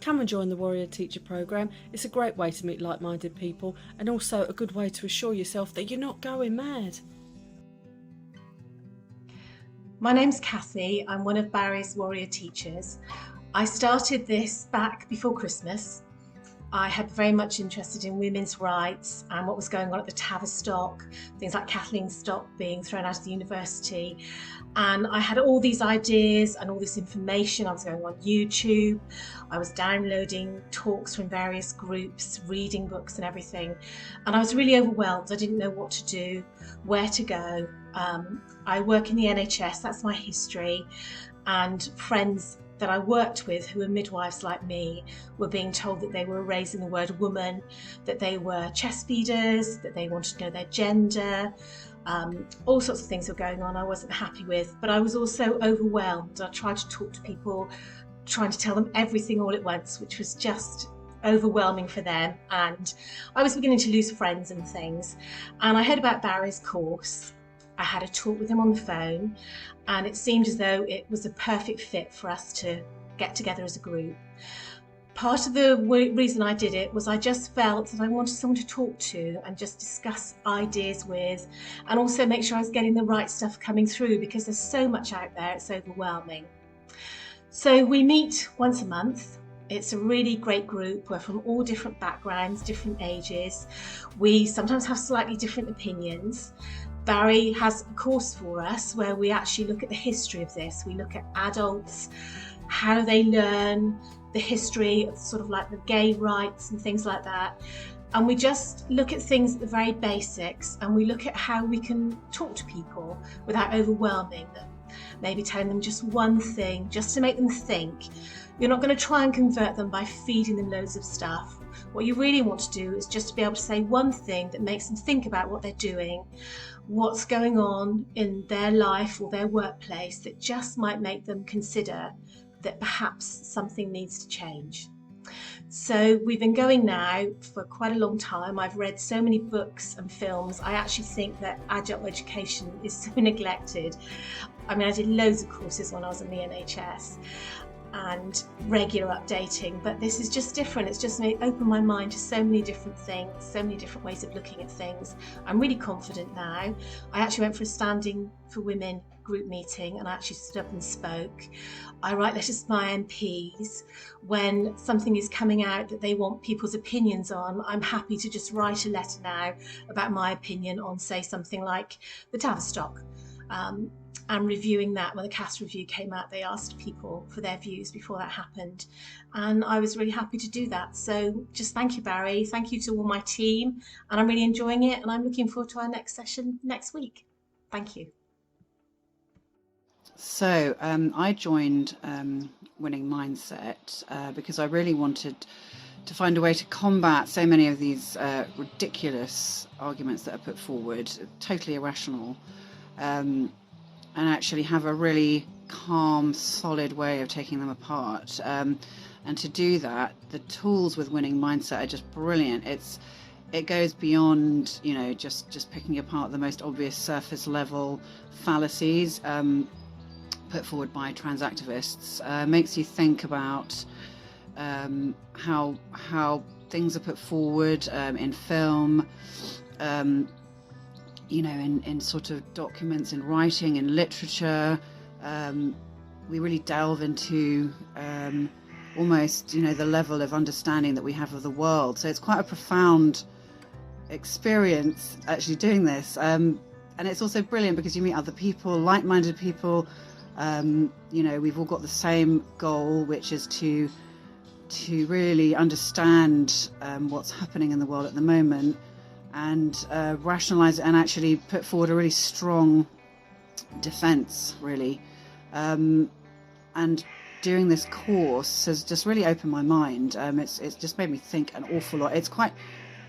come and join the Warrior Teacher programme. It's a great way to meet like-minded people and also a good way to assure yourself that you're not going mad. My name's Kathy. I'm one of Barry's Warrior Teachers. I started this back before Christmas. I had very much interested in women's rights and what was going on at the Tavistock, things like Kathleen Stock being thrown out of the university. And I had all these ideas and all this information. I was going on YouTube. I was downloading talks from various groups, reading books and everything. And I was really overwhelmed. I didn't know what to do, where to go. I work in the NHS, that's my history. And friends that I worked with who were midwives like me were being told that they were erasing the word woman, that they were chest feeders, that they wanted to know their gender. All sorts of things were going on I wasn't happy with, but I was also overwhelmed. I tried to talk to people, trying to tell them everything all at once, which was just overwhelming for them. And I was beginning to lose friends and things. And I heard about Barry's course. I had a talk with him on the phone, and it seemed as though it was a perfect fit for us to get together as a group. Part of the reason I did it was I just felt that I wanted someone to talk to and just discuss ideas with, and also make sure I was getting the right stuff coming through, because there's so much out there, it's overwhelming. So we meet once a month. It's a really great group. We're from all different backgrounds, different ages. We sometimes have slightly different opinions. Barry has a course for us where we actually look at the history of this. We look at adults, how they learn, the history of sort of like the gay rights and things like that. And we just look at things at the very basics, and we look at how we can talk to people without overwhelming them. Maybe telling them just one thing, just to make them think. You're not going to try and convert them by feeding them loads of stuff. What you really want to do is just to be able to say one thing that makes them think about what they're doing, what's going on in their life or their workplace, that just might make them consider that perhaps something needs to change. So we've been going now for quite a long time. I've read so many books and films. I actually think that adult education is so neglected. I mean, I did loads of courses when I was in the NHS and regular updating, but this is just different. It's just made open my mind to so many different things, so many different ways of looking at things. I'm really confident now. I actually went for a Standing for Women group meeting and I actually stood up and spoke. I write letters to my MPs when something is coming out that they want people's opinions on. I'm happy to just write a letter now about my opinion on, say, something like the Tavistock. And reviewing that, when the cast review came out, they asked people for their views before that happened. And I was really happy to do that. So just thank you, Barry. Thank you to all my team. And I'm really enjoying it. And I'm looking forward to our next session next week. Thank you. So I joined Winning Mindset because I really wanted to find a way to combat so many of these ridiculous arguments that are put forward, totally irrational, and actually have a really calm, solid way of taking them apart. And to do that, the tools with Winning Mindset are just brilliant. It goes beyond, just picking apart the most obvious surface level fallacies put forward by trans activists. Makes you think about how things are put forward in film, in sort of documents, in writing, in literature. We really delve into almost, the level of understanding that we have of the world. So it's quite a profound experience actually doing this. And it's also brilliant because you meet other people, like-minded people. We've all got the same goal, which is to really understand what's happening in the world at the moment, and rationalize it and actually put forward a really strong defense, really. And doing this course has just really opened my mind. It's just made me think an awful lot. It's quite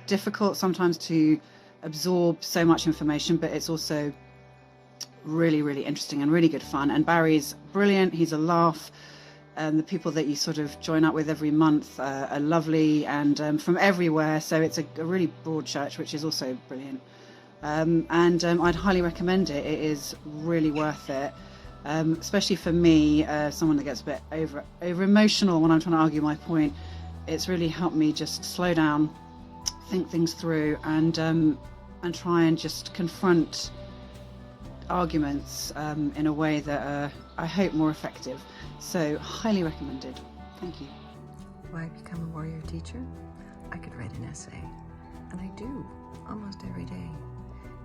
difficult sometimes to absorb so much information, but it's also really, really interesting and really good fun. And Barry's brilliant. He's a laugh. The people that you sort of join up with every month are lovely and from everywhere. So it's a really broad church, which is also brilliant. I'd highly recommend it. It is really worth it. Especially for me, someone that gets a bit over emotional when I'm trying to argue my point. It's really helped me just slow down, think things through, and try and just confront arguments in a way that are, I hope, more effective. So highly recommended. Thank you. Why become a warrior teacher? I could write an essay, and I do almost every day.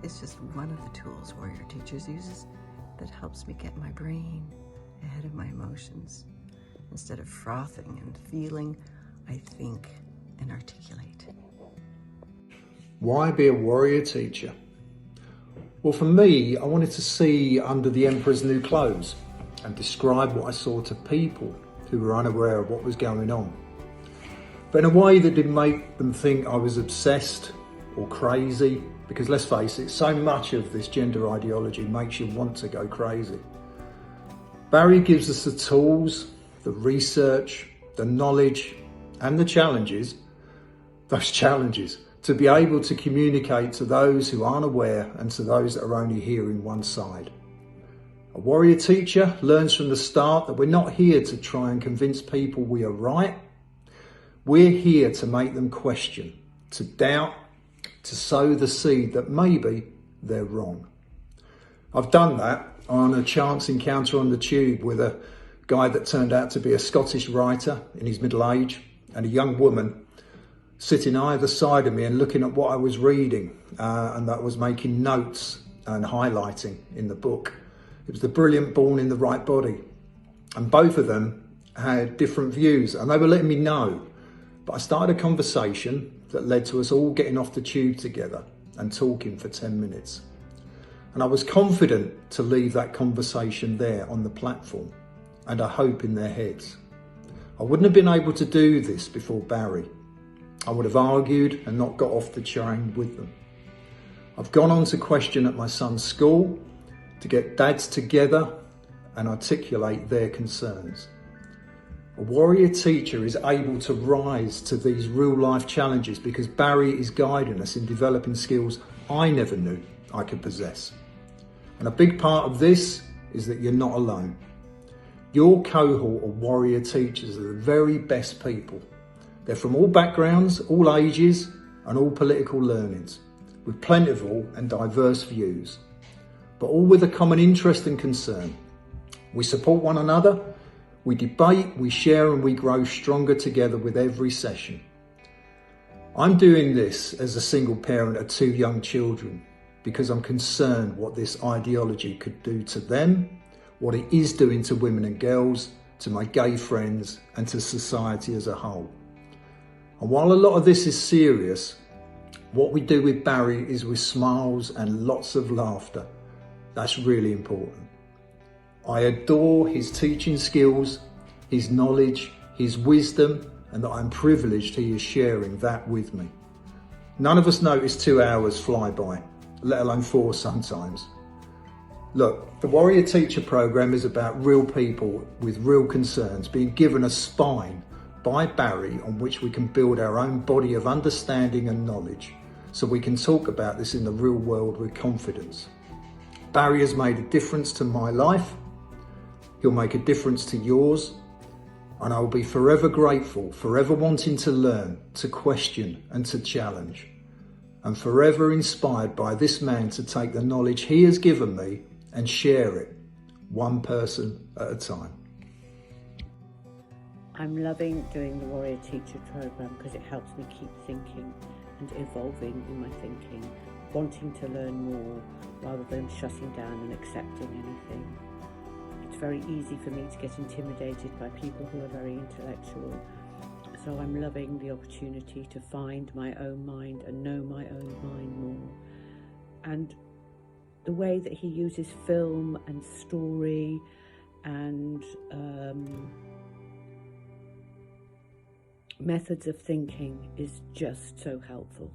It's just one of the tools Warrior Teachers uses that helps me get my brain ahead of my emotions. Instead of frothing and feeling, I think and articulate. Why be a warrior teacher? Well, for me, I wanted to see under the Emperor's new clothes and describe what I saw to people who were unaware of what was going on, but in a way that didn't make them think I was obsessed or crazy, because let's face it, so much of this gender ideology makes you want to go crazy. Barry gives us the tools, the research, the knowledge, and the challenges, to be able to communicate to those who aren't aware and to those that are only hearing one side. A warrior teacher learns from the start that we're not here to try and convince people we are right. We're here to make them question, to doubt, to sow the seed that maybe they're wrong. I've done that on a chance encounter on the tube with a guy that turned out to be a Scottish writer in his middle age and a young woman sitting either side of me and looking at what I was reading, and that was making notes and highlighting in the book. It was The Brilliant Born in the Right Body. And both of them had different views and they were letting me know. But I started a conversation that led to us all getting off the tube together and talking for 10 minutes. And I was confident to leave that conversation there on the platform, and I hope in their heads. I wouldn't have been able to do this before Barry. I would have argued and not got off the train with them. I've gone on to question at my son's school to get dads together and articulate their concerns. A warrior teacher is able to rise to these real life challenges because Barry is guiding us in developing skills I never knew I could possess. And a big part of this is that you're not alone. Your cohort of warrior teachers are the very best people. They're from all backgrounds, all ages, and all political learnings, with plentiful and diverse views, but all with a common interest and concern. We support one another, we debate, we share, and we grow stronger together with every session. I'm doing this as a single parent of 2 young children because I'm concerned what this ideology could do to them, what it is doing to women and girls, to my gay friends, and to society as a whole. And while a lot of this is serious, what we do with Barry is with smiles and lots of laughter. That's really important. I adore his teaching skills, his knowledge, his wisdom, and that I'm privileged he is sharing that with me. None of us notice 2 hours fly by, let alone 4 sometimes. Look, the Warrior Teacher Programme is about real people with real concerns being given a spine by Barry on which we can build our own body of understanding and knowledge so we can talk about this in the real world with confidence. Barry has made a difference to my life. He'll make a difference to yours. And I will be forever grateful, forever wanting to learn, to question and to challenge. And forever inspired by this man to take the knowledge he has given me and share it, one person at a time. I'm loving doing the Warrior Teacher Programme because it helps me keep thinking and evolving in my thinking, wanting to learn more rather than shutting down and accepting anything. It's very easy for me to get intimidated by people who are very intellectual, so I'm loving the opportunity to find my own mind and know my own mind more. And the way that he uses film and story and methods of thinking is just so helpful.